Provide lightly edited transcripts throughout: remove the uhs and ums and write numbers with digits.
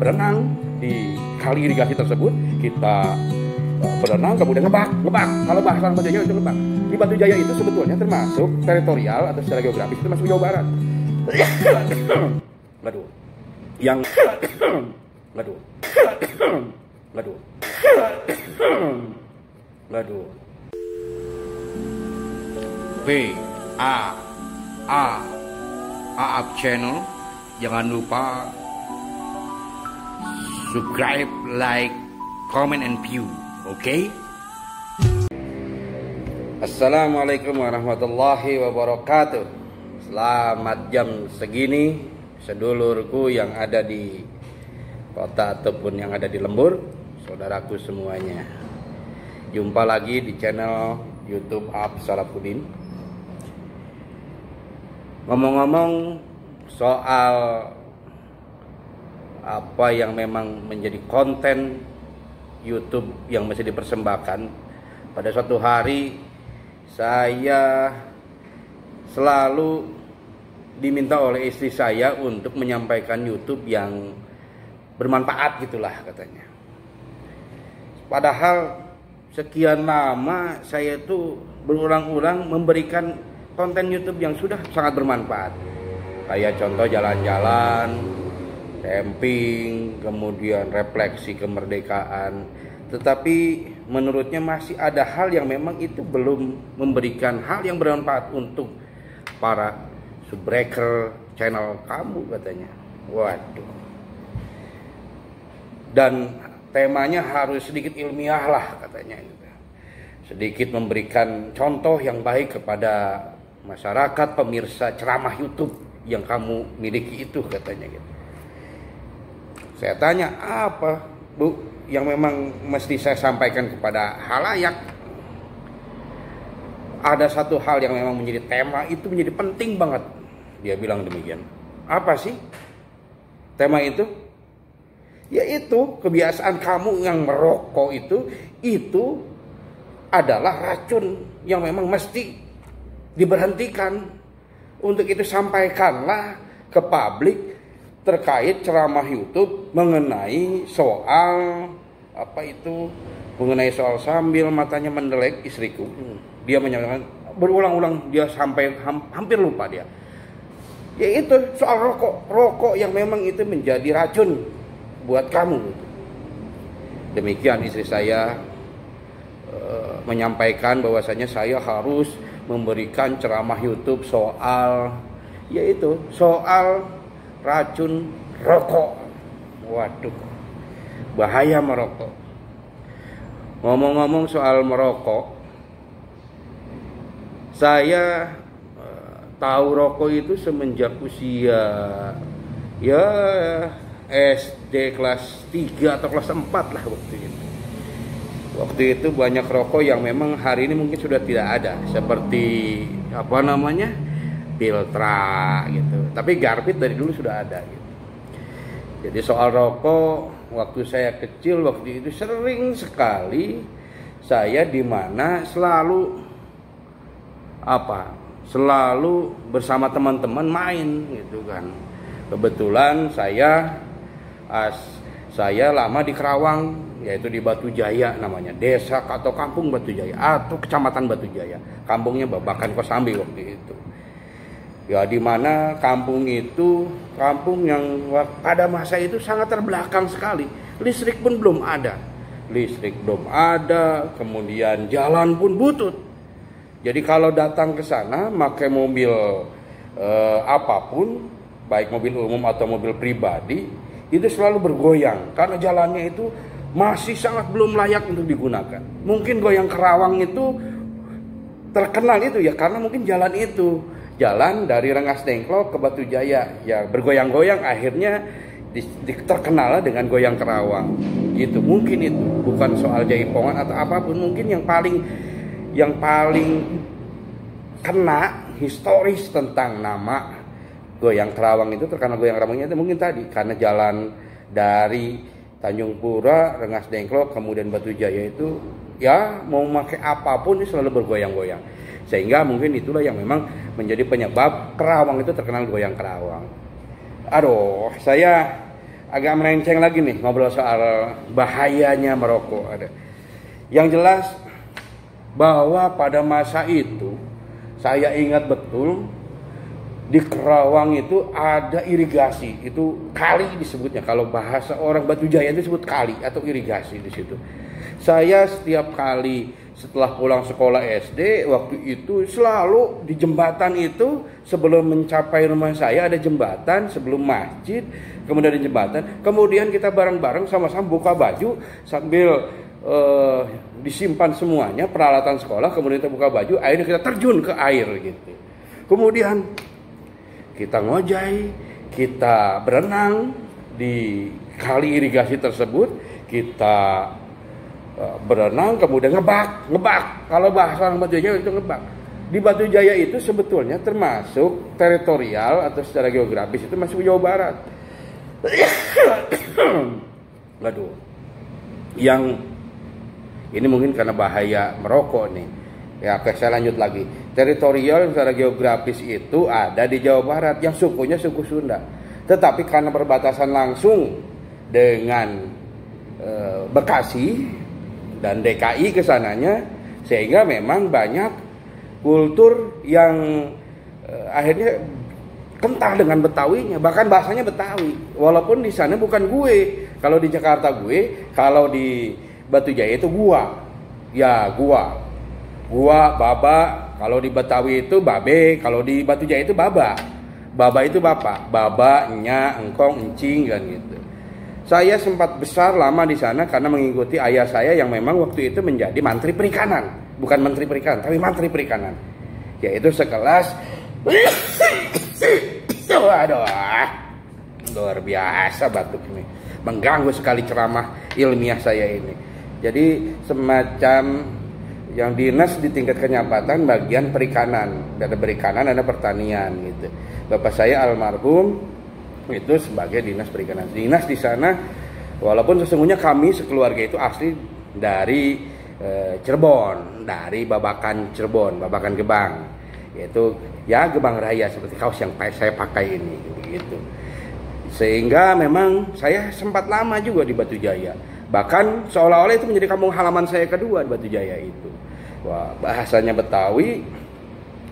berenang di kali irigasi tersebut, kita berenang kemudian ngebak. Kalau bahasa Batu Jaya itu ngebak. Di Batu Jaya itu sebetulnya termasuk teritorial atau secara geografis itu masuk Jawa Barat. Waduh. Waduh. Aap channel, jangan lupa subscribe, like, comment, and view, okay? Assalamualaikum warahmatullahi wabarakatuh. Selamat jam segini, sedulurku yang ada di kota ataupun yang ada di lembur, saudaraku semuanya. Jumpa lagi di channel YouTube Aap Salafuddin. Ngomong-ngomong soal apa yang memang menjadi konten YouTube yang mesti dipersembahkan, pada suatu hari saya selalu diminta oleh istri saya untuk menyampaikan YouTube yang bermanfaat gitulah katanya. Padahal sekian lama saya itu berulang-ulang memberikan konten YouTube yang sudah sangat bermanfaat. Kayak contoh jalan-jalan, camping, kemudian refleksi kemerdekaan. Tetapi menurutnya masih ada hal yang memang itu belum memberikan hal yang bermanfaat untuk para subbreaker channel kamu katanya. Waduh. Dan temanya harus sedikit ilmiah lah katanya. Sedikit memberikan contoh yang baik kepada masyarakat pemirsa ceramah YouTube yang kamu miliki itu katanya gitu. Saya tanya, apa Bu yang memang mesti saya sampaikan kepada halayak? Ada satu hal yang memang menjadi tema itu menjadi penting banget. Dia bilang demikian. Apa sih tema itu? Yaitu kebiasaan kamu yang merokok itu adalah racun yang memang mesti diberhentikan. Untuk itu sampaikanlah ke publik terkait ceramah YouTube mengenai soal mengenai soal sambil matanya mendelek istriku. Dia menyampaikan berulang-ulang, dia sampai hampir lupa dia. Yaitu soal rokok yang memang itu menjadi racun buat kamu. Demikian istri saya menyampaikan bahwasanya saya harus memberikan ceramah YouTube soal racun rokok. Waduh, bahaya merokok. Ngomong-ngomong soal merokok, saya tahu rokok itu semenjak usia SD kelas 3 atau kelas 4 lah waktu itu. Waktu itu banyak rokok yang memang hari ini mungkin sudah tidak ada, seperti Piltra gitu. Tapi Garbit dari dulu sudah ada gitu. Jadi soal rokok, waktu saya kecil waktu itu sering sekali saya dimana selalu bersama teman-teman main gitu kan. Kebetulan saya lama di Kerawang, yaitu di Batu Jaya namanya, desa atau kampung Batu Jaya atau kecamatan Batu Jaya. Kampungnya Babakan Kosambi waktu itu. Ya, di mana kampung itu kampung yang pada masa itu sangat terbelakang sekali. Listrik pun belum ada. Kemudian jalan pun butut. Jadi kalau datang ke sana pakai mobil apapun, baik mobil umum atau mobil pribadi, itu selalu bergoyang karena jalannya itu masih sangat belum layak untuk digunakan. Mungkin goyang Kerawang itu terkenal itu ya karena mungkin jalan dari Rengas Dengklok ke Batu Jaya ya bergoyang-goyang, akhirnya terkenal dengan goyang Kerawang. Gitu. Mungkin itu bukan soal jaipongan atau apapun, mungkin yang paling kena historis tentang nama goyang Kerawang itu, terkenal goyang Kerawangnya itu mungkin tadi karena jalan dari Tanjung Pura, Rengas Dengklok, kemudian Batu Jaya itu ya mau pakai apapun itu selalu bergoyang-goyang. Sehingga mungkin itulah yang memang menjadi penyebab Kerawang itu terkenal goyang Kerawang. Aduh, saya agak melenceng lagi nih ngobrol soal bahayanya merokok. Ada. Yang jelas bahwa pada masa itu saya ingat betul di Kerawang itu ada irigasi, itu kali disebutnya. Kalau bahasa orang Batu Jaya itu disebut kali atau irigasi di situ. Saya setiap kali setelah pulang sekolah SD waktu itu selalu di jembatan itu, sebelum mencapai rumah saya ada jembatan, sebelum masjid kemudian ada jembatan, kemudian kita bareng-bareng sama-sama buka baju sambil disimpan semuanya peralatan sekolah, kemudian kita buka baju, akhirnya kita terjun ke air gitu. Kemudian kita ngojai, kita berenang di kali irigasi tersebut, kita berenang, kemudian ngebak. Kalau bahasa orang Batu Jaya itu ngebak. Di Batu Jaya itu sebetulnya termasuk teritorial atau secara geografis itu masuk Jawa Barat. Waduh. Yang ini mungkin karena bahaya merokok nih. Ya, oke, saya lanjut lagi. Teritorial secara geografis itu ada di Jawa Barat, yang sukunya suku Sunda. Tetapi karena perbatasan langsung dengan Bekasi dan DKI kesananya, sehingga memang banyak kultur yang akhirnya kental dengan Betawinya, bahkan bahasanya Betawi. Walaupun di sana bukan gue, kalau di Jakarta gue, kalau di Batu Jaya itu gua, ya gua, baba. Kalau di Betawi itu babe, kalau di Batu Jaya itu baba. Baba itu bapak, baba, nya, engkong, encing kan gitu. Saya sempat besar lama di sana karena mengikuti ayah saya yang memang waktu itu menjadi mantri perikanan, bukan menteri perikanan, tapi mantri perikanan. Yaitu sekelas aduh, luar biasa batuk ini. Mengganggu sekali ceramah ilmiah saya ini. Jadi semacam yang dinas di tingkat kenyapatan bagian perikanan, ada perikanan, ada pertanian gitu. Bapak saya almarhum itu sebagai dinas perikanan. Dinas di sana, walaupun sesungguhnya kami sekeluarga itu asli dari Cirebon, dari Babakan Cirebon, Babakan Gebang, yaitu ya Gebang Raya seperti kaos yang saya pakai ini gitu. Sehingga memang saya sempat lama juga di Batu Jaya. Bahkan seolah-olah itu menjadi kampung halaman saya kedua di Batu Jaya itu. Wah, bahasanya Betawi,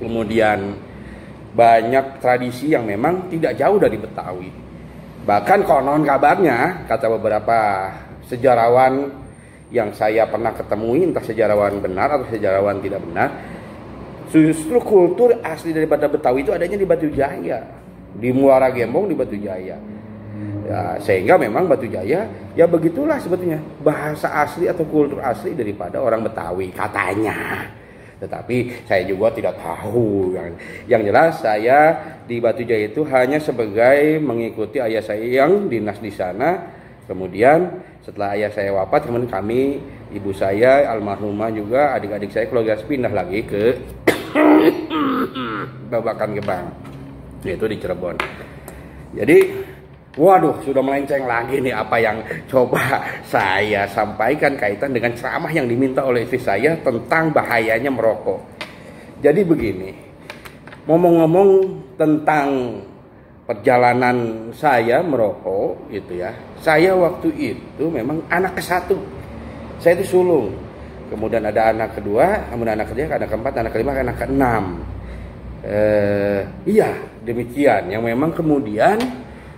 kemudian banyak tradisi yang memang tidak jauh dari Betawi. Bahkan konon kabarnya, kata beberapa sejarawan yang saya pernah ketemui, entah sejarawan benar atau sejarawan tidak benar, justru kultur asli daripada Betawi itu adanya di Batu Jaya, di Muara Gembong, di Batu Jaya. Ya, sehingga memang Batu Jaya ya begitulah sebetulnya bahasa asli atau kultur asli daripada orang Betawi katanya. Tetapi saya juga tidak tahu. Yang jelas saya di Batu Jaya itu hanya sebagai mengikuti ayah saya yang dinas di sana. Kemudian setelah ayah saya wafat, kemudian kami, ibu saya almarhumah juga, adik-adik saya, keluarga pindah lagi ke Babakan Gebang, yaitu di Cirebon. Jadi waduh, sudah melenceng lagi nih apa yang coba saya sampaikan kaitan dengan ceramah yang diminta oleh istri saya tentang bahayanya merokok. Jadi begini, ngomong-ngomong tentang perjalanan saya merokok itu ya, saya waktu itu memang anak ke-1. Saya itu sulung. Kemudian ada anak kedua, kemudian anak ketiga, anak keempat, anak kelima, anak keenam. Iya, demikian. Yang memang kemudian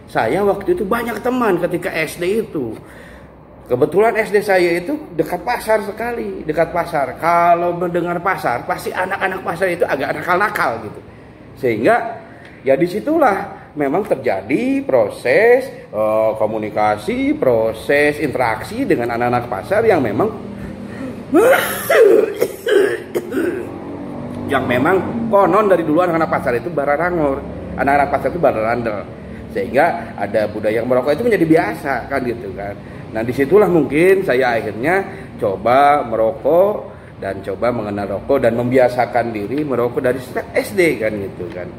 saya waktu itu banyak teman ketika SD itu. Kebetulan SD saya itu dekat pasar sekali, dekat pasar. Kalau mendengar pasar, pasti anak-anak pasar itu agak nakal-nakal gitu. Sehingga ya disitulah memang terjadi proses komunikasi, proses interaksi dengan anak-anak pasar yang memang konon dari dulu anak-anak pasar itu bararangor, anak-anak pasar itu bararandel. Sehingga ada budaya merokok itu menjadi biasa kan gitu kan. Nah disitulah mungkin saya akhirnya coba merokok dan coba mengenal rokok dan membiasakan diri merokok dari sejak SD kan gitu kan.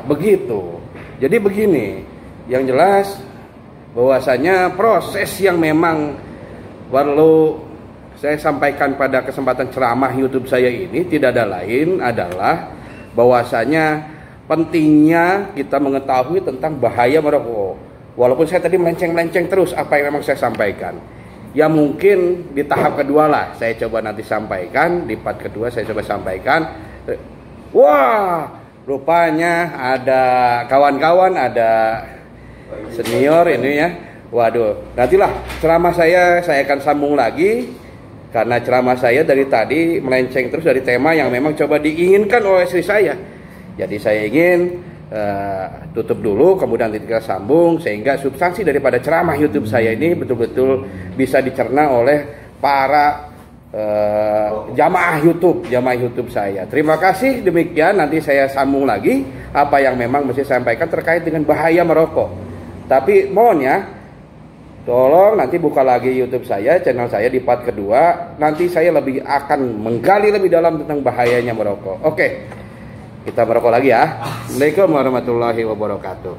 Begitu. Jadi begini, yang jelas bahwasanya proses yang memang perlu saya sampaikan pada kesempatan ceramah YouTube saya ini tidak ada lain adalah bahwasanya pentingnya kita mengetahui tentang bahaya merokok. Walaupun saya tadi melenceng-melenceng terus apa yang memang saya sampaikan. Ya mungkin di tahap kedua lah saya coba nanti sampaikan, di part kedua saya coba sampaikan. Wah, rupanya ada kawan-kawan, ada senior ini ya. Waduh, nantilah ceramah saya akan sambung lagi. Karena ceramah saya dari tadi melenceng terus dari tema yang memang coba diinginkan oleh istri saya. Jadi saya ingin tutup dulu, kemudian kita sambung sehingga substansi daripada ceramah YouTube saya ini betul-betul bisa dicerna oleh para jamaah YouTube saya. Terima kasih, demikian nanti saya sambung lagi apa yang memang mesti saya sampaikan terkait dengan bahaya merokok. Tapi mohon ya, tolong nanti buka lagi YouTube saya, channel saya di part kedua. Nanti saya lebih akan menggali lebih dalam tentang bahayanya merokok. Oke. Kita merokok lagi ya. Assalamualaikum warahmatullahi wabarakatuh.